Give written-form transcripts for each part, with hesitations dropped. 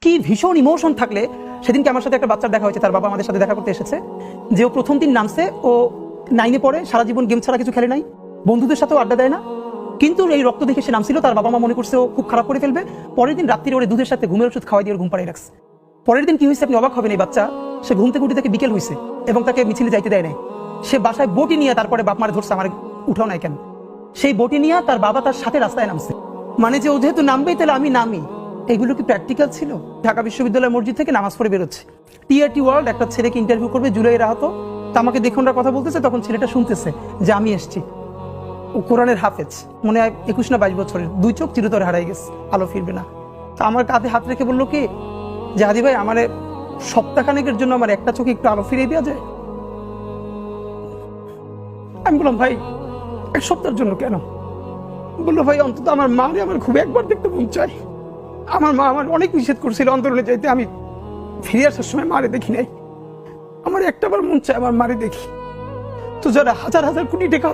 কি ভীষণ ইমোশন থাকলে সেদিনকে আমার সাথে একটা বাচ্চার দেখা হয়েছে, তার বাবা আমাদের সাথে দেখা করতে এসেছে, যে ও প্রথম দিন নামছে, ও 9-এ পড়ে, সারা জীবন গেম ছাড়া কিছু খেলে নাই, বন্ধুদের সাথেও আড্ডা দেয় না, কিন্তু এই রক্ত দেখে সে নামছিল, তার বাবা মা মনে করছে ও খুব খারাপ করে ফেলবে। পরের দিন রাত্রিরে ওরে দুধের সাথে ঘুমের ওষুধ খাওয়াই দিয়ে ওর ঘুম পাড়িয়ে রাখছে। পরের দিন কি হয়েছে আপনি অবাক হবেন, এই বাচ্চা সে ঘুম থেকে উঠে থেকে বিকেল হয়েছে এবং তাকে মিছিলে যাইতে দেয় নাই। সে বাসায় বটি নিয়ে তারপরে বাপ মারে ধরছে, আমার উঠাও নাই কেন, সেই বটি নিয়ে তার বাবা তার সাথে রাস্তায় নামছে, মানে যে ও যেহেতু নামবেই তাহলে আমি নামি। এগুলো কি প্র্যাকটিক্যাল ছিল? ঢাকা বিশ্ববিদ্যালয় মসজিদ থেকে নামাজ পড়ে বেরোচ্ছে, টিআরটি ওয়ার্ল্ড একটা ছেলেকে ইন্টারভিউ করবে, জুলাইয়ের আহত, তা আমাকে দেখুন কথা বলতেছে, তখন ছেলেটা শুনতেছে যে আমি এসছি। ও কোরআনের হাফেজ, মনে হয় 21 না 22 বছরের, 2 চোখ চিরতরে হারাই গেছে, আলো ফিরবে না। তা আমার কাঁধে হাত রেখে বললো কি যে হাদি ভাই, আমার সপ্তাহখানেকের জন্য আমার একটা চোখে একটু আলো ফিরিয়ে দেওয়া যায়? আমি বললাম ভাই 1 সপ্তাহের জন্য কেন? বললো ভাই অন্তত আমার মারে আমার খুব একবার দেখতে মন চাই, আমার মা আমার অনেক নিষেধ করছিল অন্তরণে যাইতে, আমি ফিরে আসার সময় মারে দেখি নাই, আমার একটাবার মন চায় আমার মারে দেখি। তো যারা হাজার হাজার কোটি টাকা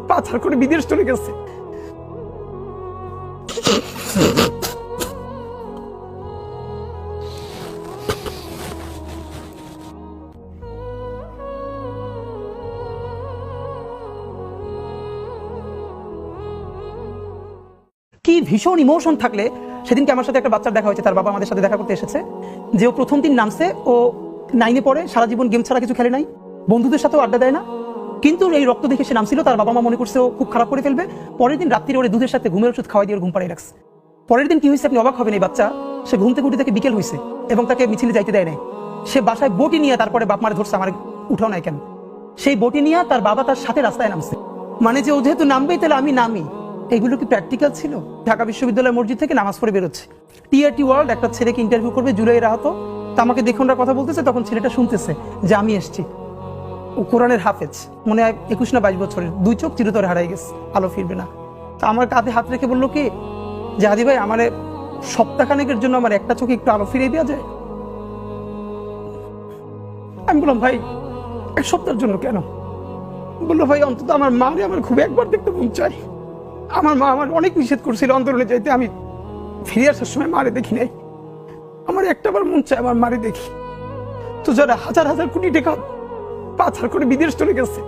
পাচার করে বিদেশ চলে গেছে, কি ভীষণ ইমোশন থাকলে সেদিনকে আমার সাথে একটা বাচ্চার দেখা হয়েছে, তার বাবা আমাদের সাথে দেখা করতে এসেছে, যে ও প্রথম দিন নামছে, ও 9-এ পড়ে, সারা জীবন গেম ছাড়া কিছু খেলে নাই, বন্ধুদের সাথেও আড্ডা দেয় না, কিন্তু এই রক্ত দেখে সে নামছিল, তার বাবা মা মনে করছে ও খুব খারাপ করে ফেলবে। পরের দিন রাত্রিরে ওরে দুধের সাথে ঘুমের ওষুধ খাওয়াই দিয়ে ওর ঘুম পাড়িয়ে রাখছে। পরের দিন কি হয়েছে আপনি অবাক হবেন, এই বাচ্চা সে ঘুম থেকে উঠে থেকে বিকেল হয়েছে এবং তাকে মিছিলে যাইতে দেয় নাই। সে বাসায় বটি নিয়ে তারপরে বাপ মারে ধরছে, আমার উঠাও নাই কেন, সেই বটি নিয়ে তার বাবা তার সাথে রাস্তায় নামছে, মানে যে ও যেহেতু নামবেই তাহলে আমি নামি। এগুলো কি প্র্যাকটিক্যাল ছিল? ঢাকা বিশ্ববিদ্যালয় মসজিদ থেকে নামাজ পড়ে বেরোচ্ছে, টিআরটি ওয়ার্ল্ড একটা ছেলেকে ইন্টারভিউ করবে, জুলাইয়ের আহত, তা আমাকে দেখুন কথা বলতেছে, তখন ছেলেটা শুনতেছে যে আমি এসছি। ও কোরআনের হাফেজ, মনে হয় 21 না 22 বছরের, 2 চোখ চিরতরে হারাই গেছে, আলো ফিরবে না। তা আমার কাঁধে হাত রেখে বললো কি যে হাদি ভাই, আমার সপ্তাহখানেকের জন্য আমার একটা চোখে একটু আলো ফিরিয়ে দেওয়া যায়? আমি বললাম ভাই 1 সপ্তাহের জন্য কেন? বললো ভাই অন্তত আমার মারে আমার খুব একবার দেখতে মন চাই, আমার মা আমার অনেক নিষেধ করছিল অন্তরণে যাইতে, আমি ফিরে আসার সময় মারে দেখি নাই, আমার একটাবার মন চায় আমার মারে দেখি। তো যারা হাজার হাজার কোটি টাকা পাচার করে বিদেশ চলে গেছে,